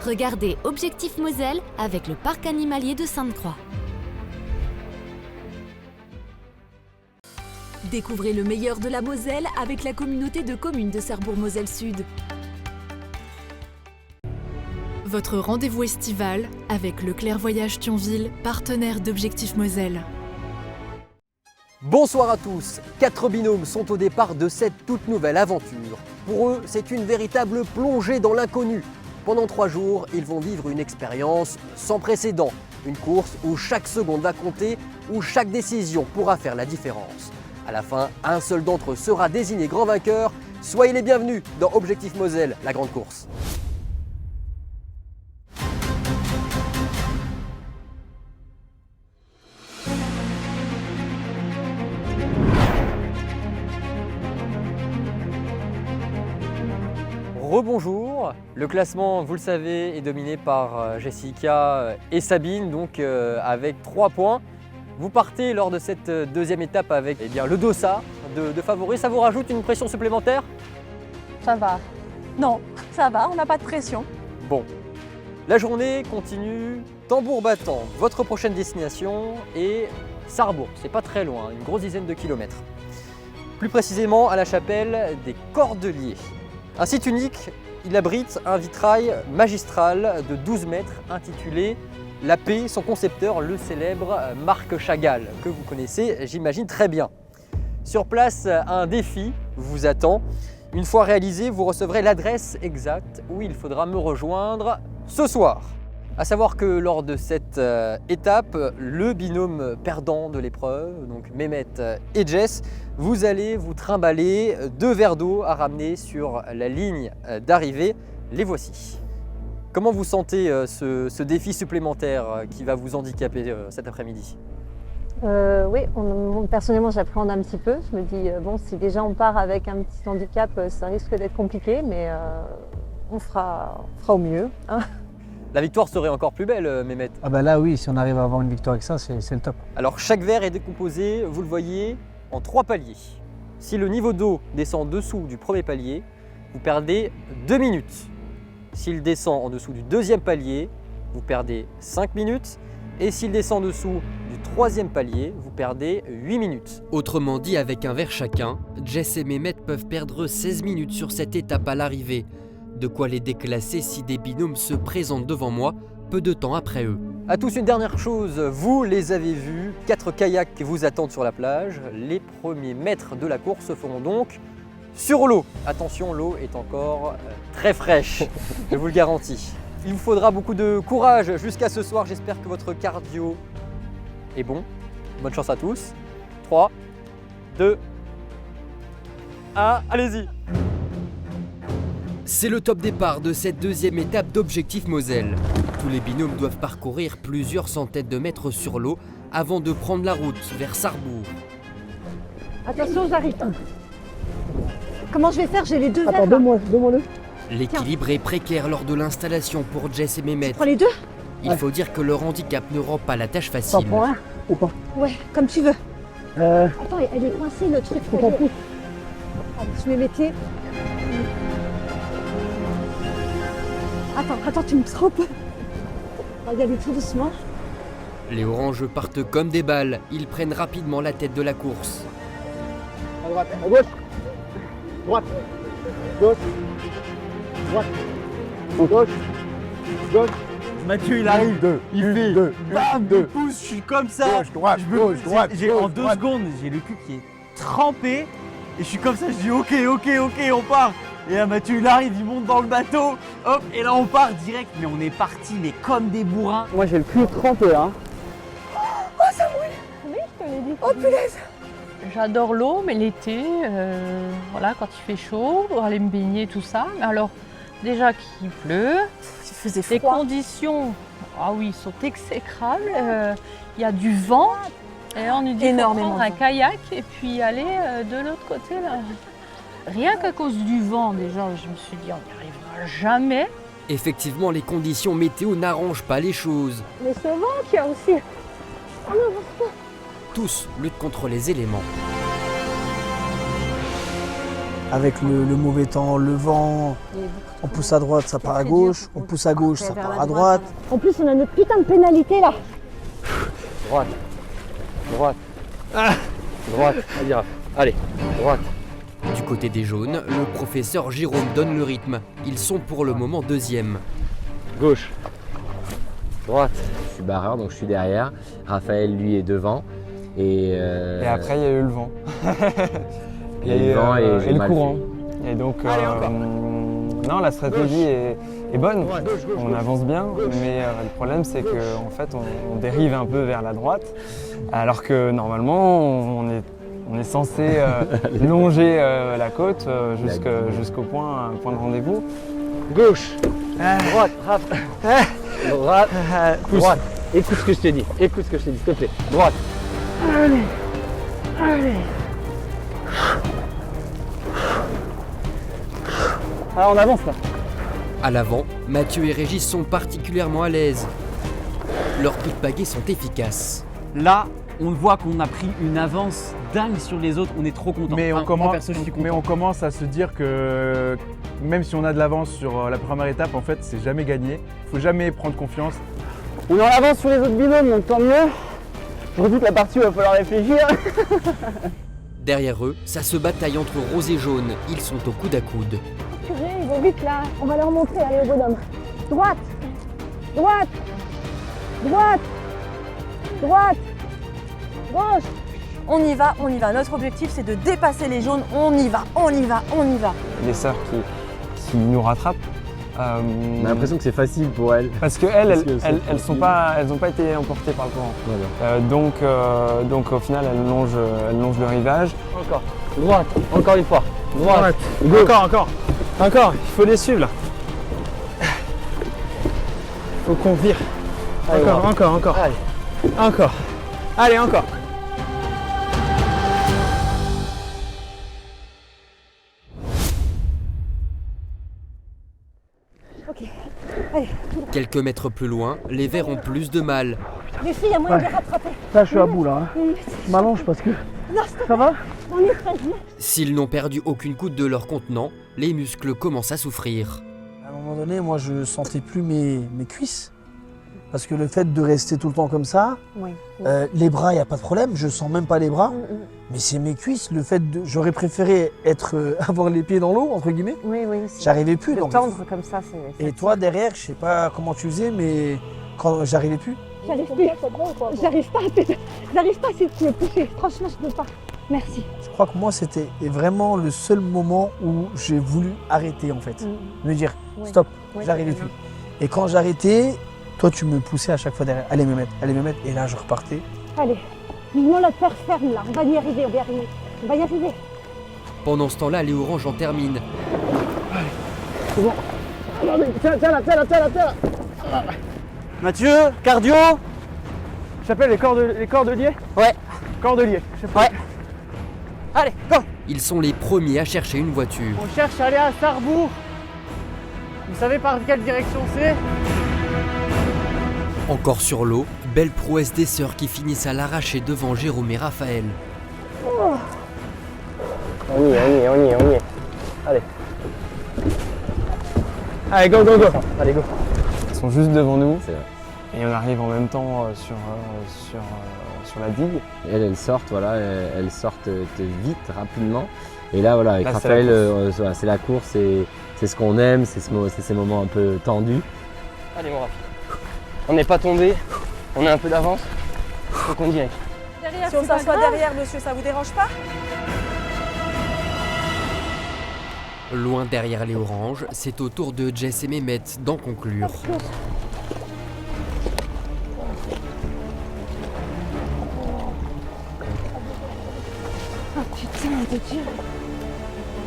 Regardez Objectif Moselle avec le parc animalier de Sainte-Croix. Découvrez le meilleur de la Moselle avec la communauté de communes de Sarrebourg-Moselle Sud. Votre rendez-vous estival avec le Clair Voyage Thionville, partenaire d'Objectif Moselle. Bonsoir à tous, 4 binômes sont au départ de cette toute nouvelle aventure. Pour eux, c'est une véritable plongée dans l'inconnu. Pendant 3 jours, ils vont vivre une expérience sans précédent. Une course où chaque seconde va compter, où chaque décision pourra faire la différence. À la fin, un seul d'entre eux sera désigné grand vainqueur. Soyez les bienvenus dans Objectif Moselle, la grande course. Rebonjour, le classement, vous le savez, est dominé par Jessica et Sabine, donc avec 3 points. Vous partez lors de cette deuxième étape avec le dossard de favoris. Ça vous rajoute une pression supplémentaire? Ça va. Non, ça va, on n'a pas de pression. Bon, la journée continue tambour battant. Votre prochaine destination est Sarrebourg, c'est pas très loin, une grosse dizaine de kilomètres. Plus précisément à la chapelle des Cordeliers. Un site unique, il abrite un vitrail magistral de 12 mètres intitulé La Paix, son concepteur, le célèbre Marc Chagall, que vous connaissez, j'imagine, très bien. Sur place, un défi vous attend. Une fois réalisé, vous recevrez l'adresse exacte où il faudra me rejoindre ce soir. À savoir que lors de cette étape, le binôme perdant de l'épreuve, donc Mehmet et Jess, vous allez vous trimballer 2 verres d'eau à ramener sur la ligne d'arrivée. Les voici. Comment vous sentez ce défi supplémentaire qui va vous handicaper cet après-midi? Oui, personnellement j'appréhende un petit peu. Je me dis, bon, si déjà on part avec un petit handicap, ça risque d'être compliqué, mais on fera au mieux. Hein. La victoire serait encore plus belle, Mehmet. Ah bah là oui, si on arrive à avoir une victoire avec ça, c'est le top. Alors chaque verre est décomposé, vous le voyez, en 3 paliers. Si le niveau d'eau descend en dessous du premier palier, vous perdez 2 minutes. S'il descend en dessous du deuxième palier, vous perdez 5 minutes. Et s'il descend en dessous du troisième palier, vous perdez 8 minutes. Autrement dit, avec un verre chacun, Jess et Mehmet peuvent perdre 16 minutes sur cette étape à l'arrivée. De quoi les déclasser si des binômes se présentent devant moi, peu de temps après eux. À tous, une dernière chose, vous les avez vus, 4 kayaks vous attendent sur la plage. Les premiers mètres de la course se feront donc sur l'eau. Attention, l'eau est encore très fraîche, je vous le garantis. Il vous faudra beaucoup de courage jusqu'à ce soir. J'espère que votre cardio est bon. Bonne chance à tous. 3, 2, 1, allez-y! C'est le top départ de cette deuxième étape d'Objectif Moselle. Tous les binômes doivent parcourir plusieurs centaines de mètres sur l'eau avant de prendre la route vers Sarrebourg. Attention, j'arrive. Comment je vais faire? J'ai les 2 verres. Attends, donne-moi-le. L'équilibre est précaire lors de l'installation pour Jess et Mehmet. Prends les 2? Il faut dire que leur handicap ne rend pas la tâche facile. T'en prends un ou pas? Ouais, comme tu veux. Attends, elle est coincée le truc. Allez, je mets mes pieds. Attends, tu me trompes. On va y aller tout doucement. Les oranges partent comme des balles. Ils prennent rapidement la tête de la course. À droite, à gauche. Droite. Gauche. Droite. Gauche. Gauche. Mathieu il arrive, il fait bam, il pousse, je suis comme ça. Gauche, droite, gauche, droite. En 2 secondes, j'ai le cul qui est trempé et je suis comme ça, je dis ok, on part. Et là Mathieu il arrive, il monte dans le bateau, hop, et là on part direct. Mais on est parti, mais comme des bourrins. Moi j'ai le cul trempé, hein. Oh, ça mouille. Oui, je te l'ai dit. Oh, punaise. J'adore l'eau, mais l'été, voilà, quand il fait chaud, pour aller me baigner, tout ça. Alors, déjà qu'il pleut, Il faisait les froid. conditions, ah oui, sont exécrables. Il y a du vent, et on nous dit Énormément prendre de un vent. kayak et puis aller de l'autre côté là. Rien qu'à cause du vent, déjà, je me suis dit, on n'y arrivera jamais. Effectivement, les conditions météo n'arrangent pas les choses. Mais ce vent qu'il y a aussi. Oh non, Tous luttent contre les éléments. avec le mauvais temps, le vent, on pousse à droite, ça part à gauche, on pousse à gauche, ça part à droite. En plus, on a notre putain de pénalité là. Droite. Droite. Droite. Allez, Raph. Allez, droite. Du côté des jaunes, le professeur Jérôme donne le rythme. Ils sont pour le moment deuxième. Gauche. Droite. Je suis barreur, donc je suis derrière. Raphaël, lui, est devant. Et après, il y a eu le vent. Il y a eu le vent et j'ai le mal courant. fait. Et donc, non, la stratégie est bonne. On avance bien, mais le problème, c'est qu'en fait, on dérive un peu vers la droite, alors que normalement, on est censé longer la côte jusqu'au point de rendez-vous. Gauche. Droite. Raph. Droite. Droite. Écoute ce que je te dis. Écoute ce que je te dis, s'il te plaît. Droite. Allez. Ah, on avance là. À l'avant, Mathieu et Régis sont particulièrement à l'aise. Leurs coups de pagaie sont efficaces. Là, on voit qu'on a pris une avance dingue sur les autres, on est trop content. Mais, Enfin, moi, perso, je suis content. mais on commence à se dire que même si on a de l'avance sur la première étape, en fait, c'est jamais gagné. Faut jamais prendre confiance. On est en avance sur les autres binômes, donc tant mieux. Je redoute la partie où il va falloir réfléchir. Derrière eux, ça se bataille entre rose et jaune. Ils sont au coude à coude. Purée, ils vont vite là. On va leur montrer, allez au bonhomme. Droite. Droite. Droite. Droite. Gauche. On y va, on y va. Notre objectif, c'est de dépasser les jaunes. On y va, on y va, on y va. Les sœurs qui nous rattrapent. On a l'impression que c'est facile pour elles. Parce qu'elles, elles n'ont pas été emportées par le courant. Voilà. Donc au final, elles longent le rivage. Encore. Droite. Encore une fois. Droite. Encore. Il faut les suivre là. Faut qu'on vire. Encore. Allez. Encore. Allez, encore. Ok. Allez. Quelques mètres plus loin, les verts ont plus de mal. Les filles, il y a moyen de les rattraper. Là, je suis à bout là. Je m'allonge parce que. Non, ça va? On est très bien. S'ils n'ont perdu aucune goutte de leur contenant, les muscles commencent à souffrir. À un moment donné, moi, je sentais plus mes cuisses. Parce que le fait de rester tout le temps comme ça, Oui. les bras, il n'y a pas de problème, je sens même pas les bras. Mais c'est mes cuisses, le fait de. J'aurais préféré avoir les pieds dans l'eau, entre guillemets. Oui. J'arrivais plus. De Donc. tendre comme ça, c'est. Et toi, derrière, je sais pas comment tu faisais, mais quand j'arrivais plus. J'arrive pas à essayer de me pousser. Franchement, je peux pas. Merci. Je crois que moi, c'était vraiment le seul moment où j'ai voulu arrêter, en fait. Me dire, stop, j'arrivais plus. Et quand j'arrêtais, toi, tu me poussais à chaque fois derrière. Allez me mettre. Et là, je repartais. Allez, vivement la terre ferme là. On va y arriver. On va y arriver. Pendant ce temps-là, les oranges en terminent. C'est bon. Tiens là. Mathieu, cardio. J'appelle les cordeliers. Ouais. Cordeliers. Ouais. Allez, go. Ils sont les premiers à chercher une voiture. On cherche à aller à Sarrebourg. Vous savez par quelle direction c'est? Encore sur l'eau, belle prouesse des sœurs qui finissent à l'arracher devant Jérôme et Raphaël. On y est. Allez. Allez, go. Allez, go. Ils sont juste devant nous. C'est vrai. Et on arrive en même temps sur la digue. Elles sortent, voilà, elles sortent vite, rapidement. Et là, voilà, avec Là, Raphaël, c'est la course, c'est ce qu'on aime, c'est ces moments un peu tendus. Allez, mon Raph. On n'est pas tombé, on a un peu d'avance, faut qu'on y aille. Si on s'assoit derrière, monsieur, ça vous dérange pas? Loin derrière les oranges, c'est au tour de Jess et Mehmet d'en conclure. Oh putain de Dieu.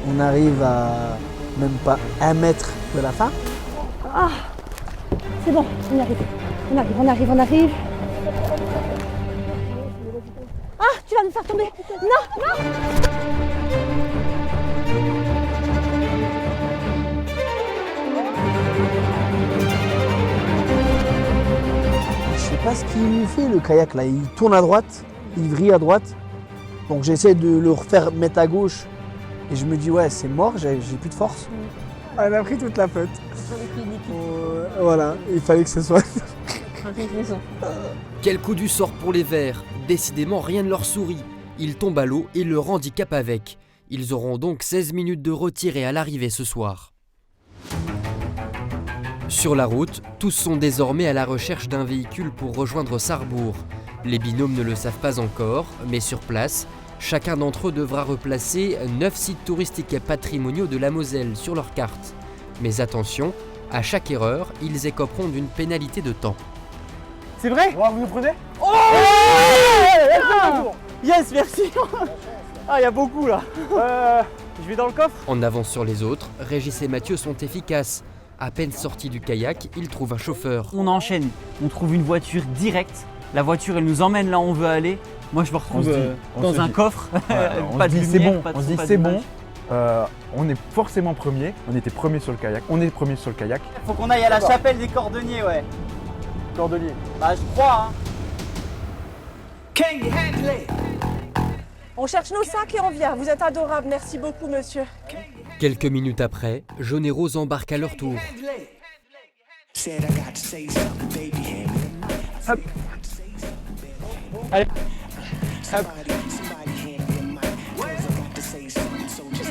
On arrive à même pas 1 mètre de la fin. Ah, c'est bon, on y arrive. On arrive. Ah, tu vas me faire tomber. Non. Je sais pas ce qu'il nous fait le kayak là. Il tourne à droite, il vrille à droite. Donc j'essaie de le refaire mettre à gauche. Et je me dis, ouais, c'est mort, j'ai plus de force. Elle a pris toute la fête. Voilà, il fallait que ce soit. Quel coup du sort pour les Verts. Décidément, rien ne leur sourit. Ils tombent à l'eau et leur handicap avec. Ils auront donc 16 minutes de retiré à l'arrivée ce soir. Sur la route, tous sont désormais à la recherche d'un véhicule pour rejoindre Sarrebourg. Les binômes ne le savent pas encore, mais sur place, chacun d'entre eux devra replacer 9 sites touristiques patrimoniaux de la Moselle sur leur carte. Mais attention, à chaque erreur, ils écoperont d'une pénalité de temps. C'est vrai? Vous nous prenez? Oh, yes, merci. Ah, il y a beaucoup là. Je vais dans le coffre. En avance sur les autres, Régis et Mathieu sont efficaces. À peine sortis du kayak, ils trouvent un chauffeur. On enchaîne, on trouve une voiture directe. La voiture, elle nous emmène là où on veut aller. Moi, je me retrouve dans un coffre. Pas de lumière, pas de son, pas on se dit d'image. c'est bon. On est forcément premier. On était premier sur le kayak. On est premier sur le kayak. Faut qu'on aille à la chapelle des Cordonniers, ouais. Cordelier. Bah, je crois, hein. On cherche nos sacs et on vient. Vous êtes adorables. Merci beaucoup, monsieur. Quelques minutes après, Jaune et Rose embarquent à leur tour. Hop. Allez. Hop.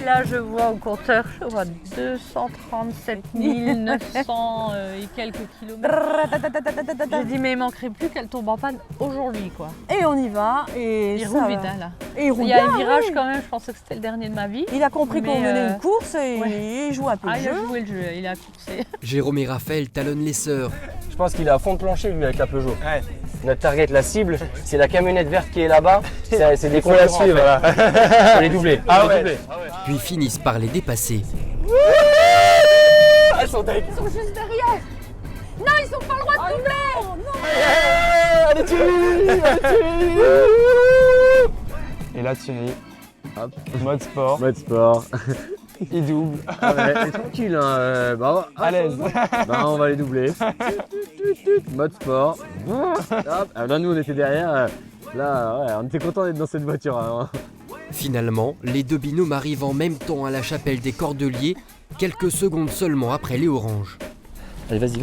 Et là, je vois au compteur, je vois 237 900 et quelques kilomètres. J'ai dit, mais il manquerait plus qu'elle tombe en panne aujourd'hui, quoi. Et on y va. Et Il ça roule va. vite, hein, là. Et il roule Il y a bien, un virage oui. quand même, je pensais que c'était le dernier de ma vie. Il a compris qu'on Mais, menait une course et ouais. il joue un peu Ah, le il a jeu. joué le jeu, il a coursé. Jérôme et Raphaël talonnent les sœurs. Je pense qu'il est à fond de plancher lui avec la Peugeot. Notre target, la cible, c'est la camionnette verte qui est là-bas. C'est des cons à suivre. Voilà. Faut les doubler. Puis finissent par les dépasser. Elles sont dingues. Ils sont juste derrière. Non, ils sont pas le droit de doubler. Et là, Thierry, hop, mode sport. Mode sport. Il double. Ah ouais, tranquille, hein. À l'aise. Bah, on va les doubler. Mode sport. Hop. Ah, là, nous, on était derrière. Là, ouais, on était content d'être dans cette voiture. Hein. Finalement, les deux binômes arrivent en même temps à la chapelle des Cordeliers, quelques secondes seulement après les oranges. Allez, vas-y.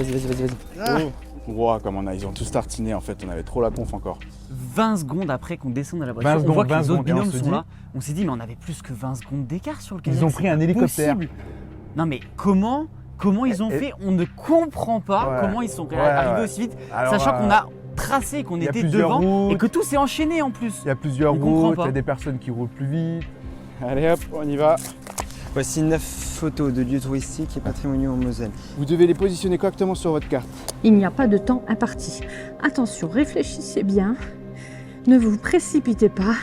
Wow, ils ont tous tartiné en fait, on avait trop la conf encore. 20 secondes après qu'on descende de la voiture, 20 on secondes, voit que 20 les autres secondes, et on binômes se sont dit- là. On s'est dit, mais on avait plus que 20 secondes d'écart sur le kayak. Ils ont c'est pris pas un hélicoptère. possible. Non mais comment ils ont fait? On ne comprend pas Ouais. comment ils sont Ouais, arrivés ouais. aussi vite, Alors, sachant qu'on a tracé, qu'on il y a était plusieurs devant routes. et que tout s'est enchaîné en plus. Il y a plusieurs On comprend routes, pas. il y a des personnes qui roulent plus vite. Allez hop, on y va. Voici 9 photos de lieux touristiques et patrimoniaux en Moselle. Vous devez les positionner correctement sur votre carte. Il n'y a pas de temps imparti. Attention, réfléchissez bien. Ne vous précipitez pas.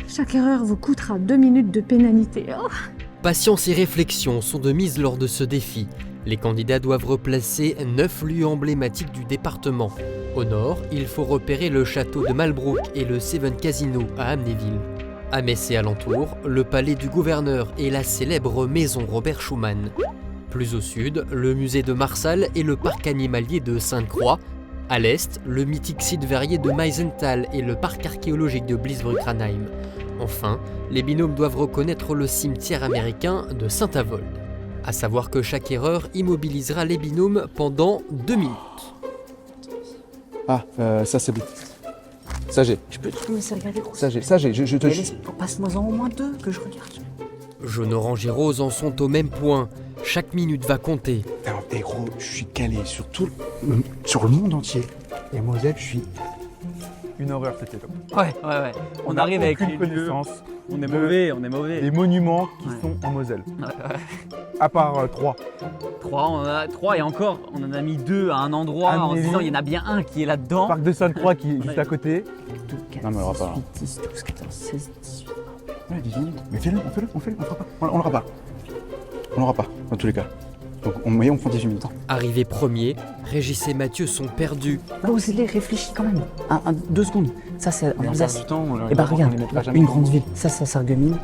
Chaque erreur vous coûtera 2 minutes de pénalité. Oh. Patience et réflexion sont de mise lors de ce défi. Les candidats doivent replacer 9 lieux emblématiques du département. Au nord, il faut repérer le château de Malbrook et le Seven Casino à Amnéville. À Metz et alentour, le palais du gouverneur et la célèbre maison Robert Schumann. Plus au sud, le musée de Marsal et le parc animalier de Sainte-Croix. À l'est, le mythique site verrier de Meisenthal et le parc archéologique de Bliesbrück-Ranheim. Enfin, les binômes doivent reconnaître le cimetière américain de Saint-Avold. À savoir que chaque erreur immobilisera les binômes pendant 2 minutes. Ah, ça c'est bon. Ça j'ai. Je peux te laisser regarder. Ça j'ai, je te... Passe-moi-en au moins 2 que je regarde. Jaune, Orange et Rose en sont au même point. Chaque minute va compter. Alors, gros, je suis calé sur sur le monde entier. Et Moselle, je suis... Une horreur cette étape. Ouais. On n'a arrive avec aucune les lieux. connaissance. On est de- mauvais. Les monuments qui sont en Moselle. À part 3. 3, on en a 3 et encore, on en a mis 2 à un endroit en se Amnéville. disant il y en a bien un qui est là-dedans. Parc de Sainte-Croix qui est juste à côté. 4, Non, mais on l'aura pas, là. 10, 12, 14, 16, 18. Ouais, 18 minutes. Mais fais-le, on fera pas. On l'aura pas. On l'aura pas, dans tous les cas. Donc on prend 18 minutes. Arrivés premiers, Régis et Mathieu sont perdus. Osez-les, réfléchis quand même. 2 secondes. Ça, c'est en Mais on Alsace. perd du temps, Et bah regarde, les mettra jamais. une grande ville. Ça s'argumine.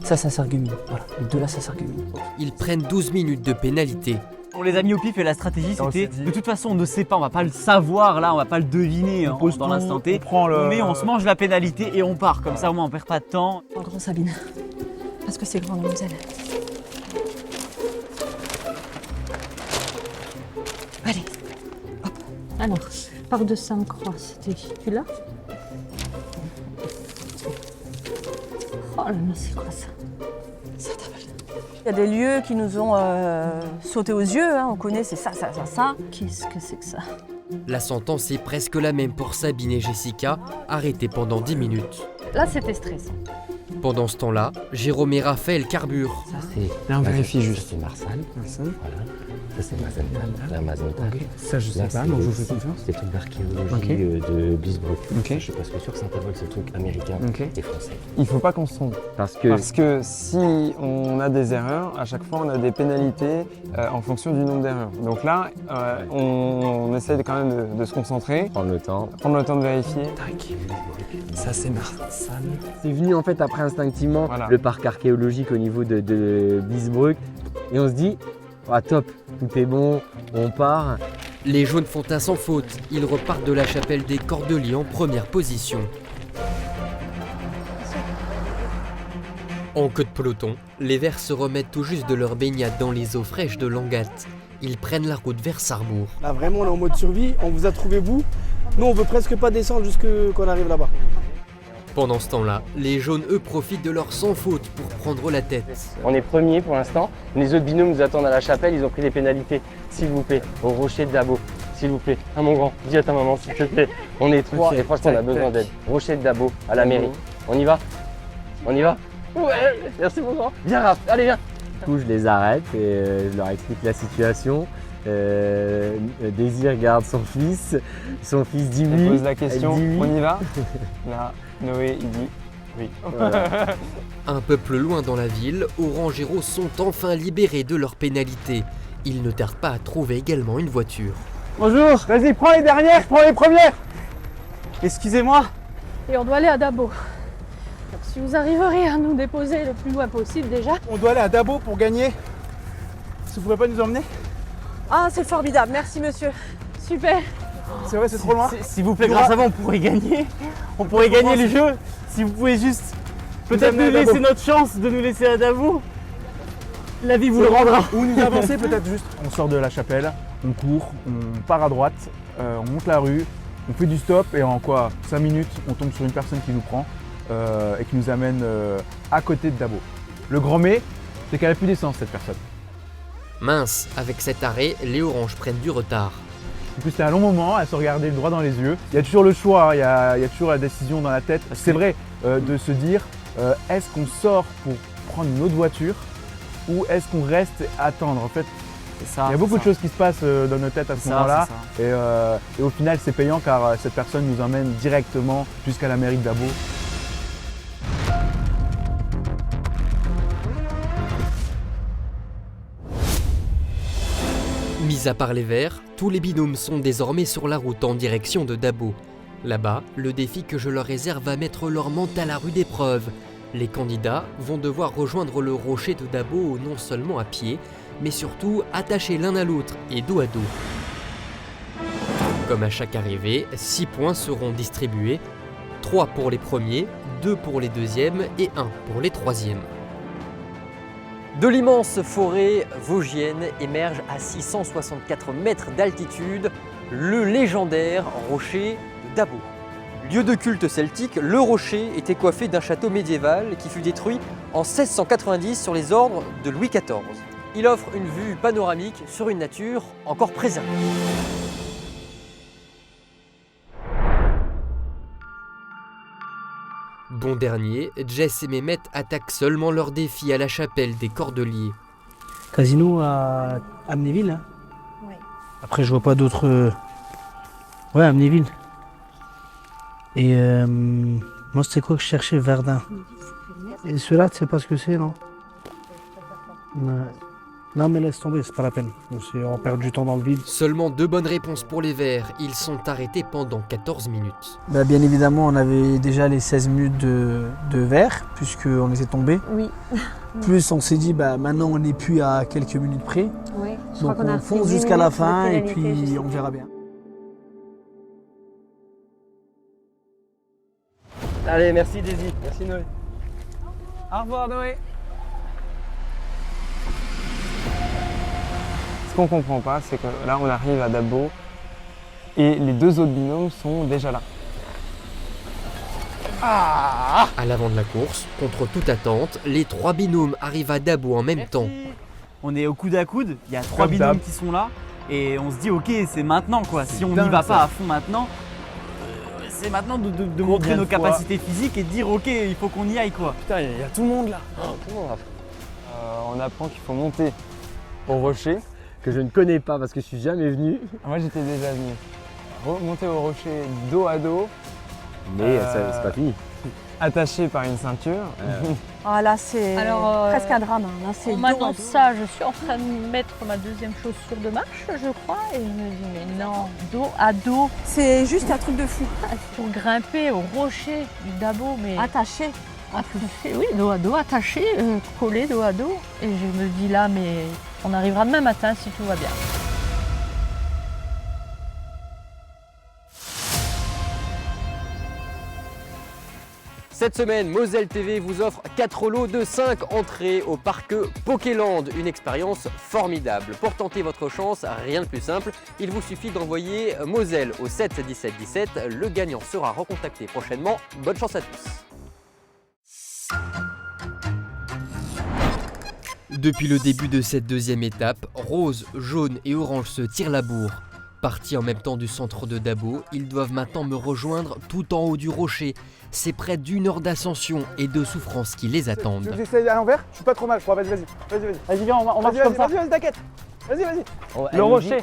Ça s'argumine. Voilà, les deux là, ça s'argumine. Ils prennent 12 minutes de pénalité. On les a mis au pif et la stratégie On c'était s'est dit- de toute façon on ne sait pas, on va pas le savoir là, on va pas le deviner hein, pose dans tout, l'instant T. on prend le- On se mange la pénalité et on part, comme ça au moins on perd pas de temps. En grand Sabine. Parce que c'est grand, mademoiselle. Allez, hop. Alors, par de Sainte-Croix, c'était celui-là. Oh là, mais c'est quoi ça? Il y a des lieux qui nous ont sauté aux yeux, hein. On connaît, c'est ça. Qu'est-ce que c'est que ça? La sentence est presque la même pour Sabine et Jessica, arrêtées pendant 10 minutes. Là, c'était stressant. Pendant ce temps-là, Jérôme et Raphaël carburent. Ça, c'est. Là, on vérifie juste. C'est Marsal. Marsal. Voilà. Ça, c'est Mazantal. Ok. Ça, je sais pas, donc je vous fais confiance. C'est des trucs d'archéologie de Blisbruck. Ok. Je suis presque sûr que Saint-Avold, c'est des trucs américains et français. Il faut pas qu'on se trompe. Parce que si on a des erreurs, à chaque fois on a des pénalités en fonction du nombre d'erreurs. Donc là, on essaie quand même de se concentrer. Prendre le temps de vérifier. Tac. Ça, c'est Marsal. C'est venu en fait après instinctivement le parc archéologique au niveau de Blisbruck. Et on se dit, ah top, tout est bon, on part. Les jaunes font un sans faute. Ils repartent de la chapelle des Cordeliers en première position. En queue de peloton, les Verts se remettent tout juste de leur baignade dans les eaux fraîches de Langat. Ils prennent la route vers Sarrebourg. Là, vraiment, on est en mode survie. On vous a trouvé, vous. Nous, on veut presque pas descendre jusqu'à qu'on arrive là-bas. Pendant ce temps-là, les jaunes, eux, profitent de leur sans faute pour prendre la tête. On est premiers pour l'instant. Les autres binômes nous attendent à la chapelle. Ils ont pris des pénalités, s'il vous plaît, au rocher de Dabo. S'il vous plaît, mon grand, dis à ta maman, s'il te plaît. On est trois et franchement, on a besoin d'aide. Rocher de Dabo, à la mairie. On y va? On y va? Ouais, merci mon grand. Viens Raph, allez viens. Du coup, je les arrête et je leur explique la situation. Désir garde son fils dit oui. Il pose la question, oui. On y va? Là, Noé, il dit oui. Voilà. Un peu plus loin dans la ville, Orange et Rose sont enfin libérés de leur pénalité. Ils ne tardent pas à trouver également une voiture. Bonjour, vas-y, prends les dernières, prends les premières. Excusez-moi. Et on doit aller à Dabo. Donc, si vous arriverez à nous déposer le plus loin possible déjà. On doit aller à Dabo pour gagner. Vous pouvez pas nous emmener? Ah, c'est formidable, merci monsieur. Super. C'est vrai, c'est trop loin. S'il vous plaît, grâce à vous, on pourrait gagner. On pourrait gagner le jeu. Si vous pouvez juste peut-être nous laisser notre chance de nous laisser à Dabo. La vie vous le rendra. Ou nous avancer peut-être juste. On sort de la chapelle, on court, on part à droite, on monte la rue, on fait du stop et en 5 minutes, on tombe sur une personne qui nous prend et qui nous amène à côté de Dabo. Le grand mais, c'est qu'elle a plus d'essence cette personne. Mince, avec cet arrêt, les oranges prennent du retard. En plus, c'était un long moment à se regarder droit dans les yeux. Il y a toujours le choix, il y a toujours la décision dans la tête. C'est vrai de se dire, est-ce qu'on sort pour prendre une autre voiture ou est-ce qu'on reste et attendre? En fait, il y a beaucoup de choses qui se passent dans nos têtes à ce moment-là. Et au final, c'est payant car cette personne nous emmène directement jusqu'à la mairie de Dabo. Mis à part les Verts, tous les binômes sont désormais sur la route en direction de Dabo. Là-bas, le défi que je leur réserve va mettre leur mental à rude épreuve. Les candidats vont devoir rejoindre le rocher de Dabo non seulement à pied, mais surtout attachés l'un à l'autre et dos à dos. Comme à chaque arrivée, 6 points seront distribués, 3 pour les premiers, 2 pour les deuxièmes et 1 pour les troisièmes. De l'immense forêt vosgienne émerge à 664 mètres d'altitude le légendaire rocher de Dabo. Lieu de culte celtique, le rocher était coiffé d'un château médiéval qui fut détruit en 1690 sur les ordres de Louis XIV. Il offre une vue panoramique sur une nature encore préservée. Bon dernier, Jess et Mehmet attaquent seulement leur défi à la chapelle des Cordeliers. Casino à Amnéville, hein? Oui. Après, je vois pas d'autres. Ouais, Amnéville. Et moi, c'était quoi que je cherchais? Verdun. Et celui-là, tu sais pas ce que c'est, non? Non, mais laisse tomber, c'est pas la peine. On perd du temps dans le vide. Seulement 2 bonnes réponses pour les Verts. Ils sont arrêtés pendant 14 minutes. Bah, bien évidemment, on avait déjà les 16 minutes de Vert, puisqu'on était tombés. Oui. Plus, on s'est dit, bah, maintenant, on n'est plus à quelques minutes près. Oui, je donc, crois qu'on a on fonce jusqu'à la fin et puis on verra bien. Allez, merci Daisy. Merci Noé. Au revoir Noé. qu'on comprend pas, c'est que là, on arrive à Dabo et les deux autres binômes sont déjà là. À l'avant de la course, contre toute attente, les 3 binômes arrivent à Dabo en même temps. On est au coude à coude, il y a 3 binômes qui sont là et on se dit ok, c'est maintenant quoi. Si on n'y va pas à fond maintenant, c'est maintenant de montrer nos capacités physiques et de dire ok, il faut qu'on y aille quoi. Putain, il y a tout le monde là. On apprend qu'il faut monter au rocher, que je ne connais pas parce que je suis jamais venu. Moi j'étais déjà venu. Monter au rocher dos à dos. Mais c'est pas fini. Attaché par une ceinture. Ah là c'est presque un drame. Là, c'est on m'annonce ça, je suis en train de mettre ma deuxième chaussure de marche, je crois, et je me dis mais non, dos à dos. C'est juste un truc de fou. Pour grimper au rocher du Dabo, mais attaché. Oui, dos à dos, attaché, collé dos à dos. Et je me dis là, mais on arrivera demain matin si tout va bien. Cette semaine, Moselle TV vous offre 4 lots de 5 entrées au parc Pokéland. Une expérience formidable. Pour tenter votre chance, rien de plus simple, il vous suffit d'envoyer Moselle au 7 17 17. Le gagnant sera recontacté prochainement. Bonne chance à tous. Depuis le début de cette deuxième étape, Rose, Jaune et Orange se tirent la bourre. Partis en même temps du centre de Dabo, ils doivent maintenant me rejoindre tout en haut du rocher. C'est près d'1 heure d'ascension et de souffrance qui les attendent. Tu essayes à l'envers? Je suis pas trop mal, je crois. Vas-y. Vas-y, viens, on marche comme ça. Vas-y, t'inquiète. Vas-y. Le rocher.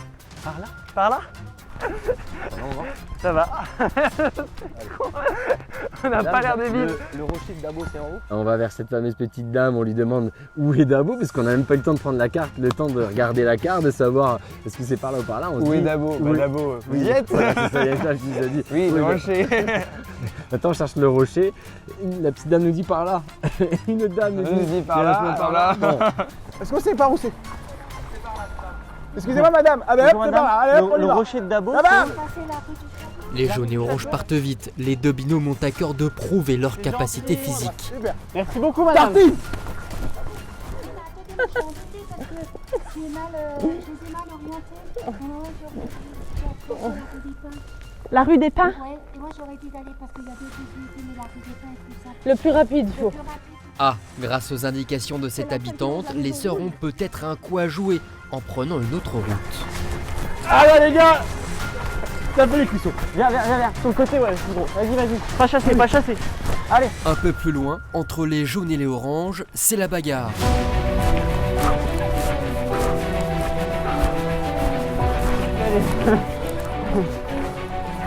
Par là Ça va. On n'a pas l'air débile. Le rocher de Dabo, c'est en haut. On va vers cette fameuse petite dame, on lui demande où est Dabo, parce qu'on n'a même pas eu le temps de prendre la carte, le temps de regarder la carte, de savoir est-ce que c'est par là ou par là. Où est Dabo? Dabo, vous y êtes? Voilà, c'est ça, il y a ça, je nous ai dit. Oui, le rocher. Attends, on cherche le rocher. La petite dame nous dit par là. Une dame nous dit par là. Bon. Est-ce qu'on sait par où c'est? Excusez-moi madame. Ah ben hop, c'est par là. Allez, hop, on y Le va. rocher de Dabo. Les jaunes et oranges partent vite. Les deux binômes ont à cœur de prouver leur capacité physique. Super. Merci beaucoup madame. Parti. La rue des Pins. Ouais, moi j'aurais dit d'aller parce qu'il y a deux possibilités, mais la rue des Pins est plus simple. Le plus rapide, il faut. Ah, grâce aux indications de cette habitante, les sœurs ont peut-être un coup à jouer en prenant une autre route. Allez les gars, t'as fait les cuissons. Viens, sur le côté, ouais, c'est plus gros. Vas-y. Pas chasser. Allez. Un peu plus loin, entre les jaunes et les oranges, c'est la bagarre.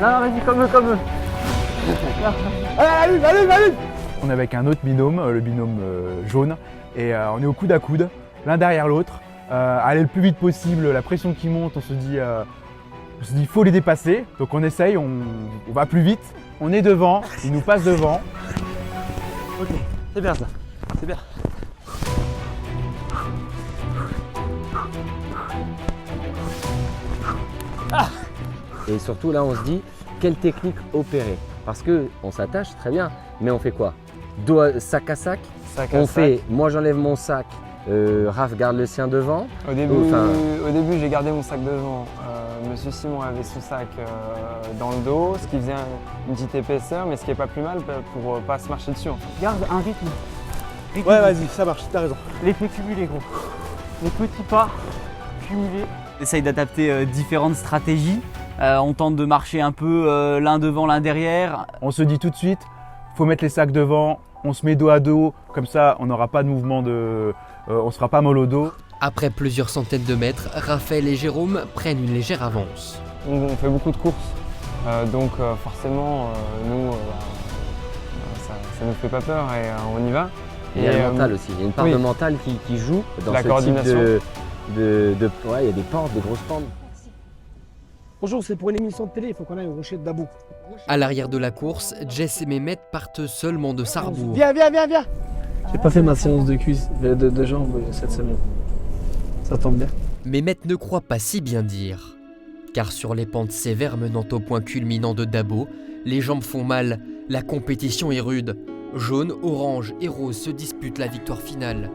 Non, vas-y, comme eux. Allez. On est avec un autre binôme, le binôme jaune, et on est au coude à coude, l'un derrière l'autre. Aller le plus vite possible, la pression qui monte, on se dit il faut les dépasser. Donc on essaye, on va plus vite, on est devant, ils nous passent devant. Ok, c'est bien ça, c'est bien. Et surtout là, on se dit quelle technique opérer. Parce qu'on s'attache très bien, mais on fait quoi? Sac à sac. Moi j'enlève mon sac, Raph garde le sien devant. Au début, j'ai gardé mon sac devant. Monsieur Simon avait son sac dans le dos, ce qui faisait une petite épaisseur, mais ce qui n'est pas plus mal pour pas se marcher dessus. En fait. Garde un rythme. Ouais, vas-y, ça marche, t'as raison. L'effet cumulé, gros. Les petits pas cumulés. On essaye d'adapter différentes stratégies. On tente de marcher un peu l'un devant, l'un derrière. On se dit tout de suite, faut mettre les sacs devant, on se met dos à dos, comme ça on n'aura pas de mouvement on sera pas mal au dos. Après plusieurs centaines de mètres, Raphaël et Jérôme prennent une légère avance. On fait beaucoup de courses, donc forcément nous, ça ne nous fait pas peur et on y va. Il y a le mental aussi, il y a une part de mental qui joue dans la ce coordination. type ouais, il y a des pentes, des grosses pentes. Bonjour, c'est pour une émission de télé, il faut qu'on aille au rocher de Dabo. À l'arrière de la course, Jess et Mehmet partent seulement de Sarrebourg. Viens. J'ai pas fait ma séance de cuisses, de jambes cette semaine. Ça tombe bien. Mehmet ne croit pas si bien dire. Car sur les pentes sévères menant au point culminant de Dabo, les jambes font mal, la compétition est rude. Jaune, orange et rose se disputent la victoire finale.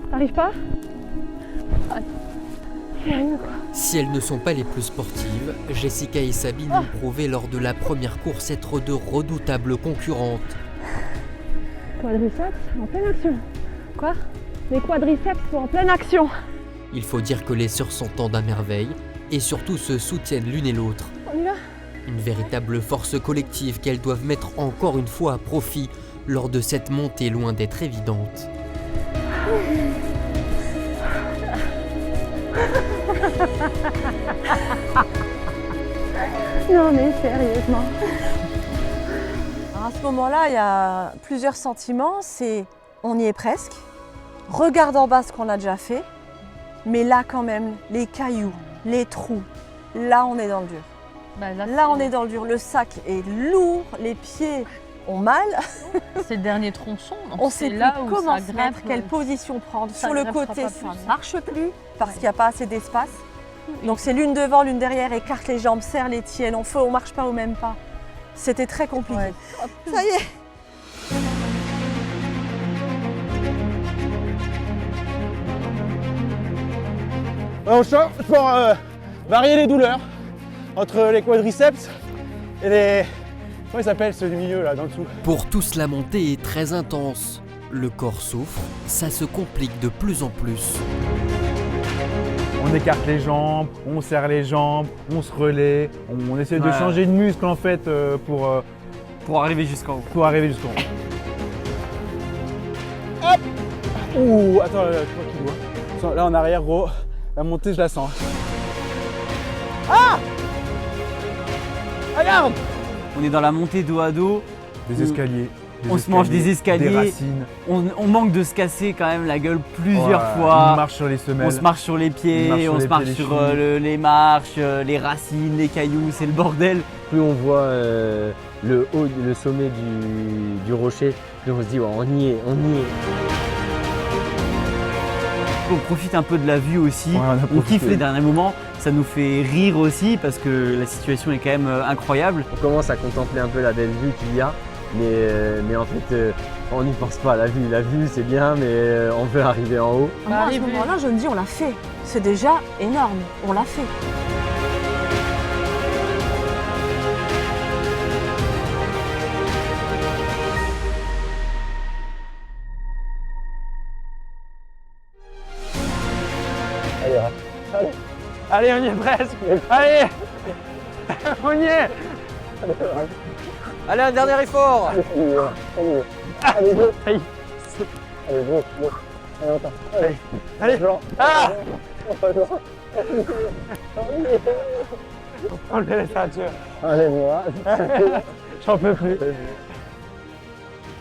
T'arrives pas? Si elles ne sont pas les plus sportives, Jessica et Sabine ont prouvé lors de la première course être de redoutables concurrentes. Quadriceps en pleine action. Quoi? Les quadriceps sont en pleine action. Il faut dire que les sœurs s'entendent à merveille et surtout se soutiennent l'une et l'autre. On y va? Une véritable force collective qu'elles doivent mettre encore une fois à profit lors de cette montée loin d'être évidente. Non mais sérieusement. Alors à ce moment-là, il y a plusieurs sentiments. C'est on y est presque. Regarde en bas ce qu'on a déjà fait. Mais là quand même, les cailloux, les trous, là on est dans le dur. Là on est dans le dur. Le sac est lourd, les pieds ont mal. C'est le dernier tronçon. On sait plus comment se mettre, quelle position prendre. Sur le côté, ça ne marche plus parce qu'il n'y a pas assez d'espace. Donc c'est l'une devant, l'une derrière, écarte les jambes, serre les tiennes, on marche pas au même pas. C'était très compliqué. Ouais. Ça y est. On change pour varier les douleurs entre les quadriceps et les... Comment il s'appelle ce milieu là, dans le dessous? Pour tous, la montée est très intense. Le corps souffre, ça se complique de plus en plus. On écarte les jambes, on serre les jambes, on se relaie, on essaie de changer de muscle en fait pour arriver jusqu'en haut. Pour arriver jusqu'en haut. Hop! Ouh, attends, 3 kilos. Là en arrière, gros, la montée je la sens. Ah! Regarde! On est dans la montée dos à dos. Des escaliers. On se mange des escaliers. Des racines. On manque de se casser quand même la gueule plusieurs fois. On marche sur les semelles. On se marche sur les pieds, on se marche sur les marches, les racines, les cailloux, c'est le bordel. Plus on voit le sommet du rocher, plus on se dit ouais, on y est. On profite un peu de la vue aussi, on kiffe les derniers moments, ça nous fait rire aussi parce que la situation est quand même incroyable. On commence à contempler un peu la belle vue qu'il y a, mais en fait on n'y pense pas. La vue c'est bien, mais on veut arriver en haut. Moi, à ce moment-là, je me dis on l'a fait, c'est déjà énorme, on l'a fait. Allez, on y est presque. Allez, on y est. Allez, un dernier effort. Allez, go. Allez, allez. Ah. Enlevez les ceintures. Allez, moi. J'en peux plus.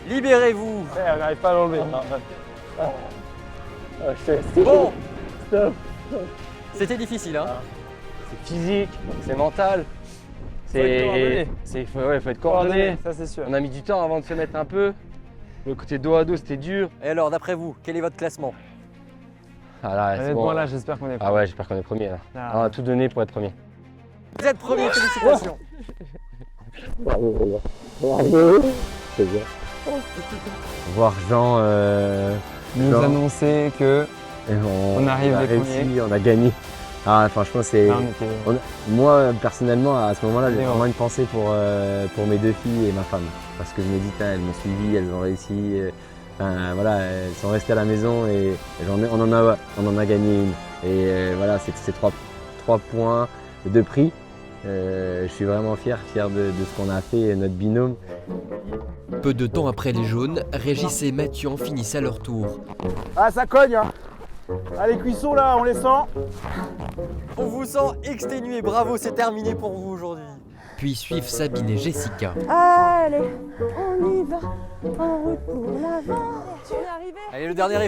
Libérez-vous. On n'arrive pas à l'enlever. Bon. Stop. C'était difficile, hein? C'est physique, c'est mental. Faut être coordonné. Ça c'est sûr. On a mis du temps avant de se mettre un peu. Le côté dos à dos c'était dur. Et alors, d'après vous, quel est votre classement? Ah là, c'est bon. Là, j'espère qu'on est premier. Ah ouais, j'espère qu'on est premier là. On a tout donné pour être premier. Vous êtes premier, félicitations. Bravo. C'est bien. Voir Jean nous annoncer que on arrive les premiers. On a gagné. Ah, franchement, c'est. Moi, personnellement, à ce moment-là, j'ai vraiment une pensée pour mes 2 filles et ma femme. Parce que je me dis, elles m'ont suivi, elles ont réussi. Voilà, elles sont restées à la maison et on en a gagné une. Et voilà, c'est 3 points de prix. Je suis vraiment fier de ce qu'on a fait, notre binôme. Peu de temps après les jaunes, Régis et Mathieu en finissent à leur tour. Ah, ça cogne, hein. Ah, les cuissons là, on les sent. On vous sent exténué, bravo, c'est terminé pour vous aujourd'hui. Puis suivent Sabine et Jessica. Allez, on y va, en route pour l'avant. Tu es arrivé? Allez, le dernier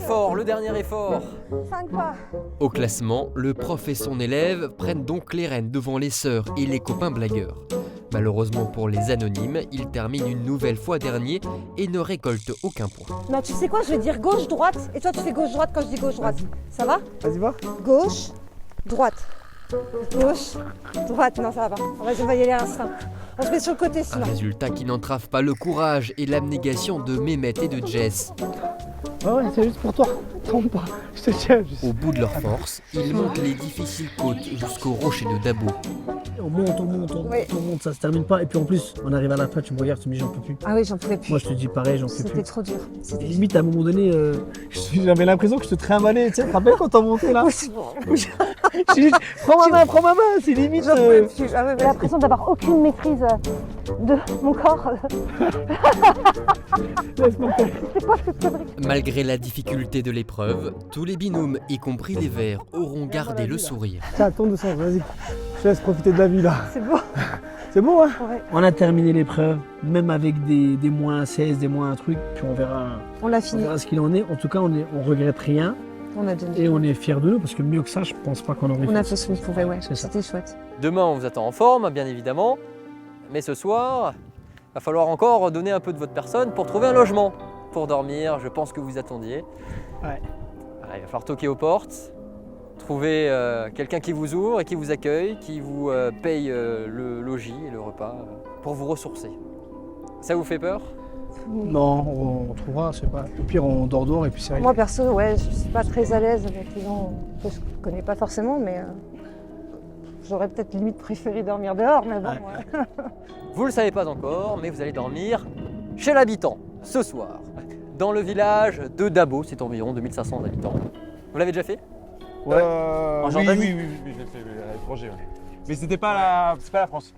effort. 5 pas. Au classement, le prof et son élève prennent donc les rênes devant les sœurs et les copains blagueurs. Malheureusement pour les anonymes, ils terminent une nouvelle fois dernier et ne récoltent aucun point. Non, tu sais quoi, je vais dire gauche-droite et toi tu fais gauche-droite quand je dis gauche-droite. Ça va? Vas-y, va. Gauche, droite. Gauche, droite. Non, ça va pas. On va y aller à l'instinct. On se met sur le côté Un sinon. résultat qui n'entrave pas le courage et l'abnégation de Mehmet et de Jess. Ouais, c'est juste pour toi. Trompe pas, je te tiens. Au bout de leur force, ils montent les difficiles côtes jusqu'au rocher de Dabo. On monte, ça se termine pas. Et puis en plus, on arrive à la fin, tu me regardes, tu me dis j'en peux plus. Ah oui, j'en pouvais plus. Moi je te dis pareil, j'en peux plus. C'était trop dur. Limite à un moment donné, j'avais l'impression que je te trimballais, tu sais, te rappelles quand on montait là? Oui, c'est bon. Je dis, prends ma main, c'est limite. J'ai l'impression d'avoir aucune maîtrise de mon corps. Malgré la difficulté de l'épreuve, tous les binômes, y compris les verts, auront gardé le sourire. Tiens, tourne doucement, vas-y. Je te laisse profiter de la vie là. C'est beau. C'est beau, hein? Ouais. On a terminé l'épreuve, même avec des moins 16, des moins un truc, puis on verra. On l'a fini. On verra ce qu'il en est. En tout cas, on regrette rien. On a donné. Et on est fiers de nous, parce que mieux que ça, je pense pas qu'on aurait fait. On a fait ce qu'on pouvait, ouais. C'est ça. C'était chouette. Demain, on vous attend en forme, bien évidemment. Mais ce soir, il va falloir encore donner un peu de votre personne pour trouver un logement pour dormir. Je pense que vous attendiez. Ouais. Voilà, il va falloir toquer aux portes, trouver quelqu'un qui vous ouvre et qui vous accueille, qui vous paye le logis et le repas pour vous ressourcer. Ça vous fait peur? Non, on trouvera, c'est pas. Au pire, on dort dehors et puis c'est réglé. Moi perso, ouais, je suis pas très à l'aise avec les gens que je connais pas forcément, mais j'aurais peut-être limite préféré dormir dehors, mais bon. Ouais. Vous le savez pas encore, mais vous allez dormir chez l'habitant ce soir, dans le village de Dabo. C'est environ 2500 habitants. Vous l'avez déjà fait? Ouais. En Oui, Jordanie? oui, je l'ai fait à l'étranger. Ouais. Mais c'est pas la France.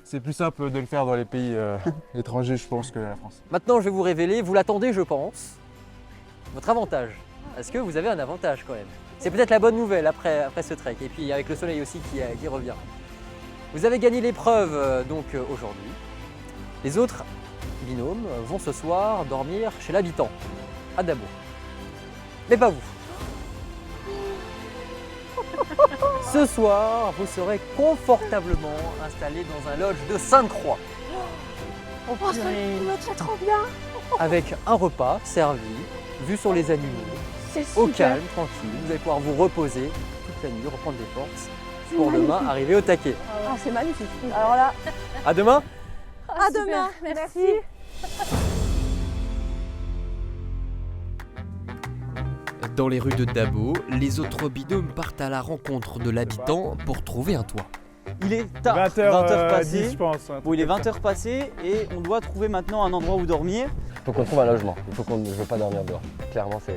C'est plus simple de le faire dans les pays étrangers, je pense, que la France. Maintenant, je vais vous révéler, vous l'attendez, je pense, votre avantage. Est-ce que vous avez un avantage quand même? C'est peut-être la bonne nouvelle après ce trek, et puis avec le soleil aussi qui revient. Vous avez gagné l'épreuve donc aujourd'hui. Les autres binômes vont ce soir dormir chez l'habitant, à Dabo. Mais pas vous. Ce soir, vous serez confortablement installé dans un lodge de Sainte-Croix. Oh, c'est trop bien. Avec un repas servi, vue sur les animaux, au calme, tranquille. Vous allez pouvoir vous reposer toute la nuit, reprendre des forces pour demain arriver au taquet. Ah, c'est magnifique. Alors là, À demain. à demain. Merci. Dans les rues de Dabo, les autres binômes partent à la rencontre de l'habitant pour trouver un toit. Il est tard, 20h passées. 10, je pense. Bon, il est 20h passées et on doit trouver maintenant un endroit où dormir. Il faut qu'on trouve un logement. Je ne veux pas dormir dehors. Clairement, c'est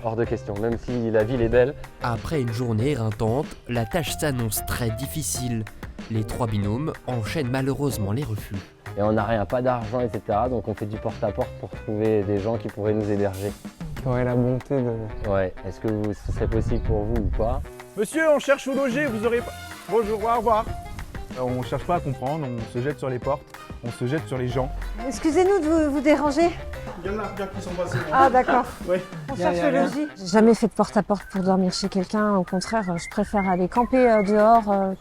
hors de question. Même si la ville est belle. Après une journée éreintante, la tâche s'annonce très difficile. Les trois binômes enchaînent malheureusement les refus. Et on n'a rien, pas d'argent, etc. Donc on fait du porte-à-porte pour trouver des gens qui pourraient nous héberger. Qui aurait la bonté de... Ouais, est-ce que ce serait possible pour vous ou pas? Monsieur, on cherche où loger, vous aurez pas... Bonjour, au revoir. On cherche pas à comprendre, on se jette sur les portes, on se jette sur les gens. Excusez-nous de vous déranger. Il y en a qui sont passés. Ah d'accord. Ouais. On cherche le logis. J'ai jamais fait de porte-à-porte pour dormir chez quelqu'un. Au contraire, je préfère aller camper dehors,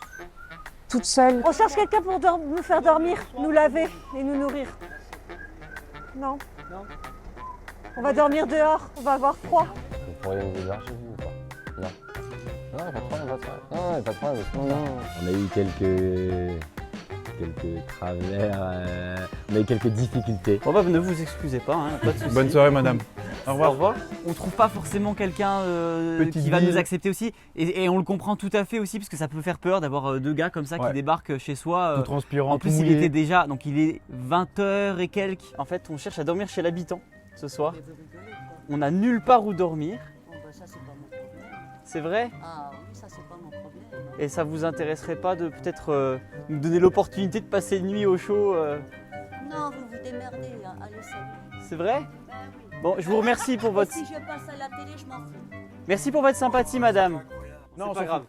toute seule. On cherche quelqu'un pour nous faire dormir, nous laver et nous nourrir. Non. Non. On va dormir dehors, on va avoir froid. Vous pourriez nous héberger vous ou pas? Non. Non, pas de problème, pas de problème. Non, pas de problème. Non. On a eu quelques travers, on a eu quelques difficultés. Bon bah ne vous excusez pas, hein, pas de soucis. Bonne soirée madame. Au revoir. Au revoir. On trouve pas forcément quelqu'un Petite qui va ville. nous accepter aussi et on le comprend tout à fait aussi parce que ça peut faire peur d'avoir deux gars comme ça qui débarquent chez soi. Tout transpirant, en plus tout il mouillé. était déjà, donc il est 20h et quelques. En fait on cherche à dormir chez l'habitant ce soir. On n'a nulle part où dormir. C'est vrai? Ah oui, ça c'est pas mon problème. Et ça vous intéresserait pas de peut-être nous donner l'opportunité de passer une nuit au chaud Non, vous vous démerdez, hein. Allez, salut. C'est vrai? Bon, je vous remercie pour votre... Si je passe à la télé, je m'en fous. Merci pour votre sympathie, madame. Non, c'est pas grave.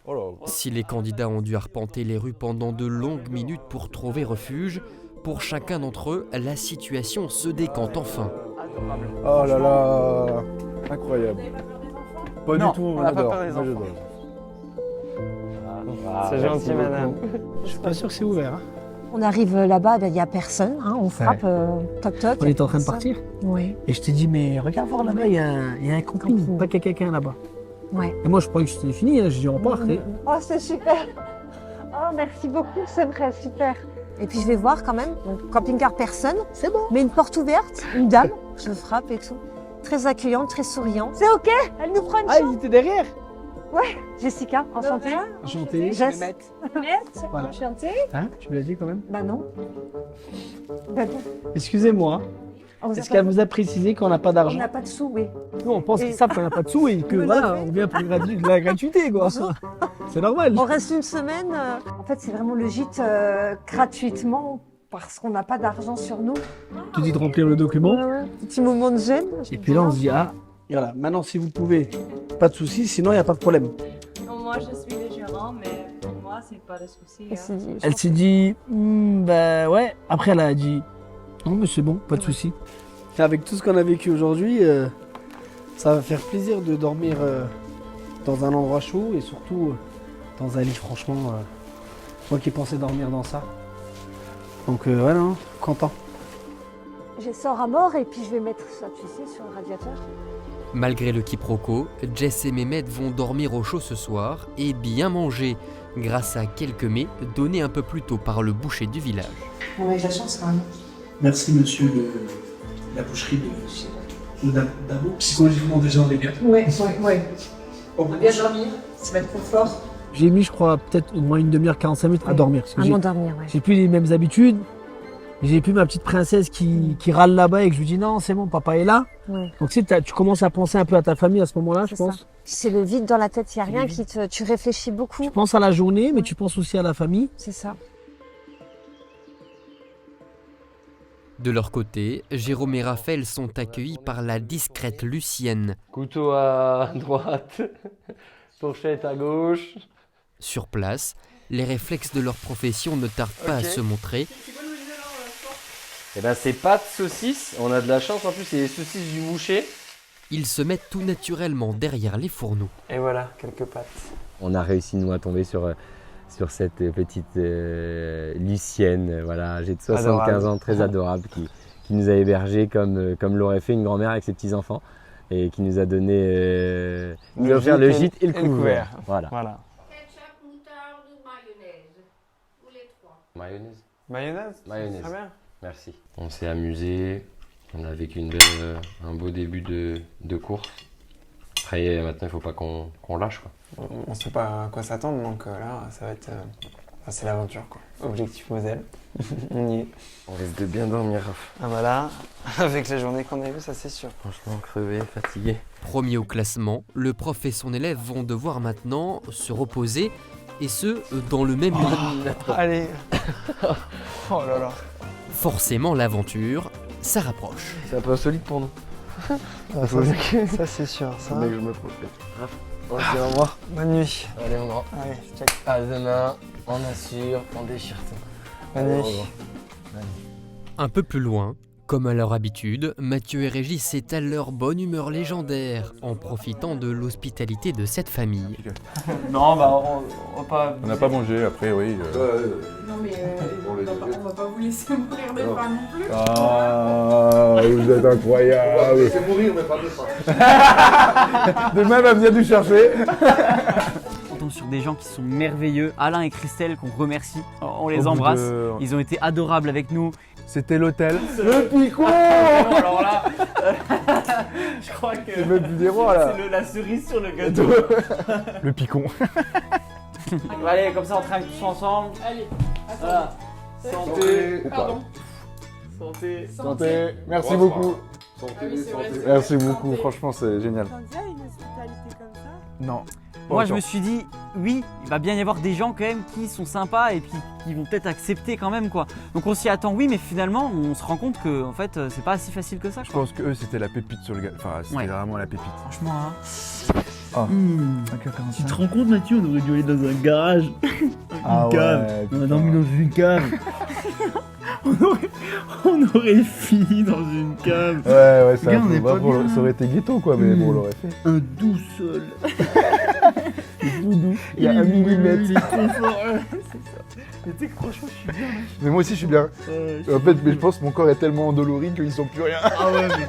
Si les candidats ont dû arpenter les rues pendant de longues minutes pour trouver refuge, pour chacun d'entre eux, la situation se décante enfin. Oh là là, incroyable. Pas Non, du tout, on n'a pas peur des enfants. C'est gentil, madame. Je suis pas sûr que c'est ouvert. Hein. On arrive là-bas, il n'y a personne, hein, on frappe, toc toc. On est en train de personne. partir. Oui. Et je t'ai dit, mais regarde voir là-bas, il y a un camping, pas qu'il y a quelqu'un là-bas. Ouais. Et moi, je croyais que c'était fini, hein. Je dis, on part. Oh, c'est super. Oh, merci beaucoup, c'est vrai, super. Et puis je vais voir quand même, donc camping-car personne, c'est bon. Mais une porte ouverte, une dame, je frappe et tout. très accueillante, très souriante. C'est ok, elle nous prend une Ah, chambre. il était derrière? Ouais, Jessica, enchantée. Enchanté. Jess. Voilà. Enchantée. Hein? Tu me l'as dit quand même? Bah non. Bah non. Excusez-moi. On vous a Est-ce pas- qu'elle vous a précisé qu'on n'a pas On d'argent? n'a pas de sous, oui. Nous, on pense qu'ils savent qu'on n'a pas de sous et que voilà, on vient pour de la gratuité, quoi. C'est normal. On reste une semaine. En fait, c'est vraiment le gîte gratuitement parce qu'on n'a pas d'argent sur nous. Tu dis de remplir le document. Ouais, ouais. Petit moment de gêne. Et puis là, on se dit, ah, voilà, maintenant, si vous pouvez, pas de soucis, sinon, il n'y a pas de problème. Moi, je suis le gérant, mais pour moi, c'est pas de souci. hein. Elle s'est dit, bah ouais. Après, elle a dit, non, mais c'est bon, pas de soucis. Avec tout ce qu'on a vécu aujourd'hui, ça va faire plaisir de dormir dans un endroit chaud et surtout dans un lit, franchement. Moi qui pensais dormir dans ça. Donc, voilà, hein, content. J'essore à mort et puis je vais mettre ça, tu sais, sur le radiateur. Malgré le quiproquo, Jess et Mehmet vont dormir au chaud ce soir et bien manger, grâce à quelques mets donnés un peu plus tôt par le boucher du village. On a eu de la chance quand même. Merci, monsieur la boucherie de Dabo. Psychologiquement, déjà, on est bien. Ouais. On va bien dormir, ça va être confort. J'ai mis, je crois, peut-être au moins une demi-heure, 45 minutes à dormir. Parce que À j'ai- m'endormir, ouais. J'ai plus les mêmes habitudes. J'ai plus ma petite princesse qui râle là-bas et que je lui dis non, c'est bon, papa est là. Ouais. Donc tu sais, tu commences à penser un peu à ta famille à ce moment-là, je C'est pense. ça. C'est le vide dans la tête, il n'y a rien qui te... Tu réfléchis beaucoup. Tu penses à la journée, mais tu penses aussi à la famille. C'est ça. De leur côté, Jérôme et Raphaël sont accueillis par la discrète Lucienne. Couteau à droite, fourchette à gauche. Sur place, les réflexes de leur profession ne tardent pas à se montrer. Et ben c'est pâtes saucisses, on a de la chance en plus, c'est les saucisses du boucher. Ils se mettent tout naturellement derrière les fourneaux. Et voilà, quelques pâtes. On a réussi nous à tomber sur cette petite Lucienne, voilà, âgée de 75 Adorable. ans, très adorable, qui nous a hébergés comme l'aurait fait une grand-mère avec ses petits-enfants et qui nous a donné, nous a offert le gîte et le couvert. Voilà. Ketchup, moutarde ou mayonnaise? Ou les trois? Mayonnaise. Mayonnaise? Mayonnaise. Très bien. Merci. On s'est amusé, on a vécu un beau début de course. Après, maintenant, il ne faut pas qu'on lâche, quoi. On ne sait pas à quoi s'attendre, donc là, ça va être... c'est l'aventure, quoi. Objectif Moselle. On y est. On risque de bien dormir. Ah bah là, avec les journées qu'on a vues, ça c'est sûr. Franchement, crevé, fatigué. Premier au classement, le prof et son élève vont devoir maintenant se reposer, et ce, dans le même illuminatoire. Allez. Oh là là. Forcément, l'aventure, ça rapproche. C'est un peu insolite pour nous. Ah, ça c'est sûr, ça. Mais je me profite. On se dit au revoir. Bonne nuit. Allez, mon grand. Allez, check. À demain, on assure, on déchire tout. Bonne Allez, nuit. au revoir. Un peu plus loin, comme à leur habitude, Mathieu et Régis étalent leur bonne humeur légendaire en profitant de l'hospitalité de cette famille. Non, bah on va pas. On n'a pas mangé après, oui. Non mais on va pas vous laisser mourir de faim non plus. Ah, vous êtes incroyable. C'est mourir, mais pas de faim. De même, elle vient du chercher. On tombe sur des gens qui sont merveilleux. Alain et Christelle, qu'on remercie. On les Au bout embrasse. de- Ils ont été adorables avec nous. C'était l'hôtel. Le picon. Alors là, je crois que C'est même plus des rois, là. c'est la cerise sur le gâteau. Le picon. Allez, comme ça on trinque tous ensemble. Allez, Voilà. Santé. Pardon. Santé. Santé. Merci beaucoup. Ah oui, c'est vrai, c'est Merci vrai. beaucoup, franchement, c'est génial. une hospitalité comme ça? Non. Moi je me suis dit, oui, il va bien y avoir des gens quand même qui sont sympas et puis qui vont peut-être accepter quand même quoi. Donc on s'y attend, oui, mais finalement on se rend compte que en fait c'est pas si facile que ça. Je pense que eux c'était la pépite sur le gars. Enfin, c'était Ouais. vraiment la pépite. Franchement, hein. Oh. Tu te rends compte, Mathieu, on aurait dû aller dans un garage, Ah une cave. ouais, On a dormi dans une cave. on aurait fini dans une cave. Ouais, ça, Regarde, on est pas bon, bien. ça aurait été ghetto, quoi, mais bon, on l'aurait fait. Un doux sol. Tout doux. Il y a un millimètre. Il est trop fort. C'est ça. Mais tu sais que franchement, je suis bien. là. Mais moi aussi, je suis bien. Je En suis fait, bien. mais je pense que mon corps est tellement endolori qu'ils sont plus rien. Ah ouais, mais...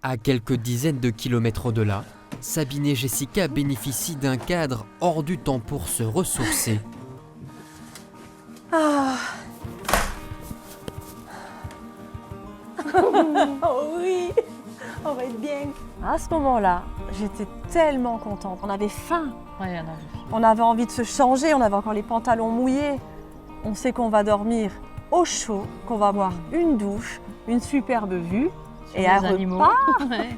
À quelques dizaines de kilomètres au-delà, Sabine et Jessica bénéficient d'un cadre hors du temps pour se ressourcer. Ah. On va être bien. À ce moment-là, j'étais tellement contente. On avait faim. Ouais, on avait envie de se changer, on avait encore les pantalons mouillés. On sait qu'on va dormir au chaud, qu'on va avoir une douche, une superbe vue sur et les un animaux. repas. Ouais.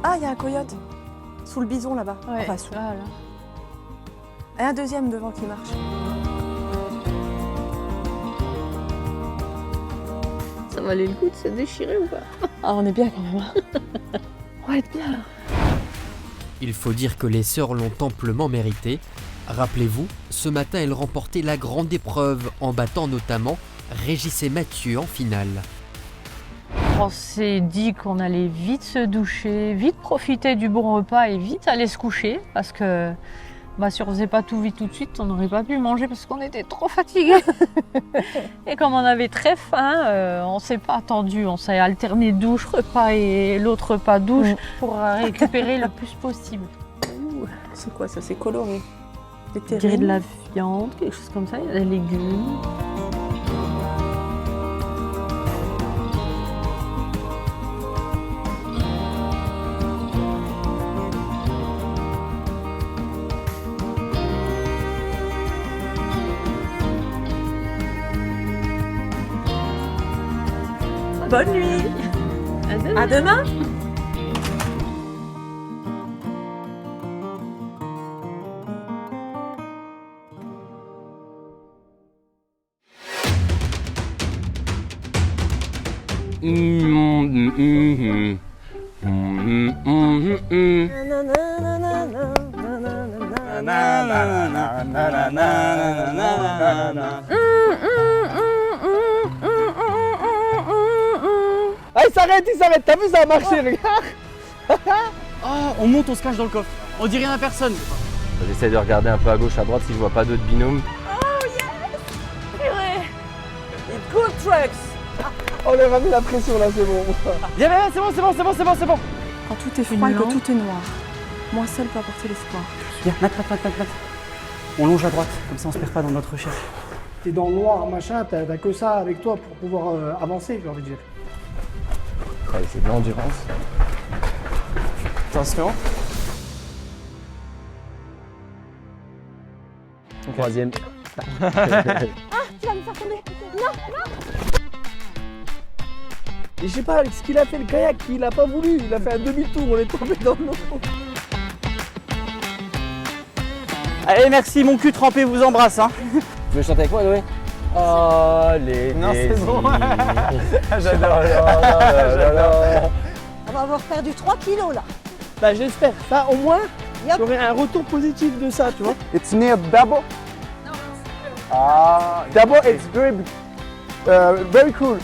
Ah, il y a un coyote sous le bison là-bas. Ouais, enfin, sous. voilà. Et un deuxième devant qui marche. Ça valait le coup de se déchirer ou pas? Ah, on est bien quand même. On va être bien. Il faut dire que les sœurs l'ont amplement mérité. Rappelez-vous, ce matin, elles remportaient la grande épreuve en battant notamment Régis et Mathieu en finale. On s'est dit qu'on allait vite se doucher, vite profiter du bon repas et vite aller se coucher parce que si on faisait pas tout vite tout de suite, on n'aurait pas pu manger parce qu'on était trop fatigués. Et comme on avait très faim, on s'est pas attendu, on s'est alterné douche, repas et l'autre repas douche pour récupérer le plus possible. C'est quoi ça? C'est coloré. Je dirais de la viande, quelque chose comme ça, il y a des légumes. Bonne nuit. À demain. Ah, il s'arrête, t'as vu, ça a marché, regarde. Oh, on monte, on se cache dans le coffre. On dit rien à personne. J'essaie de regarder un peu à gauche, à droite si je vois pas d'autres binômes. Oh yes! Purée! Good tricks! On leur a mis la pression là, c'est bon. Viens, c'est bon. Quand tout est froid et que tout est noir, moi seule peux apporter l'espoir. Viens, Nat. On longe à droite, comme ça on se perd pas dans notre recherche. T'es dans le noir, machin, t'as que ça avec toi pour pouvoir avancer, j'ai envie de dire. Allez, c'est de l'endurance. Attention. Troisième. Ah, tu vas me faire tomber. Non. Et je sais pas, ce qu'il a fait le kayak, il a pas voulu, il a fait un demi-tour, on est tombé dans l'eau. Allez, merci, mon cul trempé vous embrasse. Hein. Tu veux chanter avec moi, Noé? Oh, les Non, c'est bon. J'adore. On va avoir perdu 3 kilos là. Bah j'espère, ça au moins, j'aurai un retour positif de ça, tu vois. It's near Dabo. Dabo, it's very cool.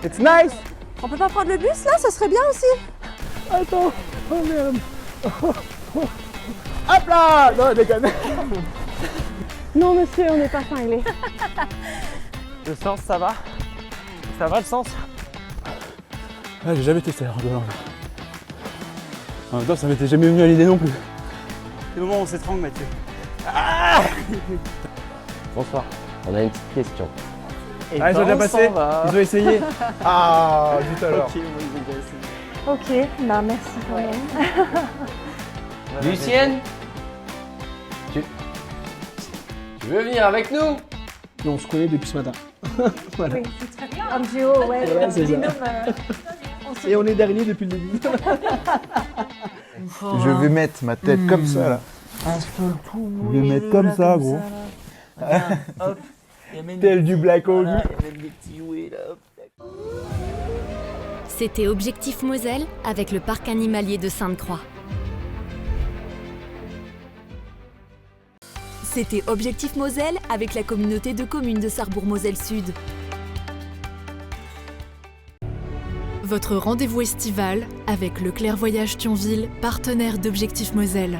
It's nice. On peut pas prendre le bus là? Ça serait bien aussi. Attends, oh merde. Hop là. Non, déconne. Non monsieur, on n'est pas cinglés. Le sens, ça va? Ça va le sens? Ah, j'ai jamais testé la randonnée. En même temps, ça m'était jamais venu à l'idée non plus. C'est le moment où on s'étrangle, Mathieu. Bonsoir. On a une petite question. Ah, ils ont déjà passé? Ils ont essayé? Ah, zut alors. Ok, bah merci quand même. Lucienne, tu veux venir avec nous? Et on se connaît depuis ce matin. Voilà. Oui, c'est très bien. En duo, ouais, c'est binôme. Et on est dernier depuis le début. Je vais mettre ma tête comme ça là. Je vais mettre comme ça, gros. Hop. Tel du Black Hawk. C'était Objectif Moselle avec le parc animalier de Sainte-Croix. C'était Objectif Moselle avec la communauté de communes de Sarrebourg-Moselle-Sud. Votre rendez-vous estival avec le Clair Voyage Thionville, partenaire d'Objectif Moselle.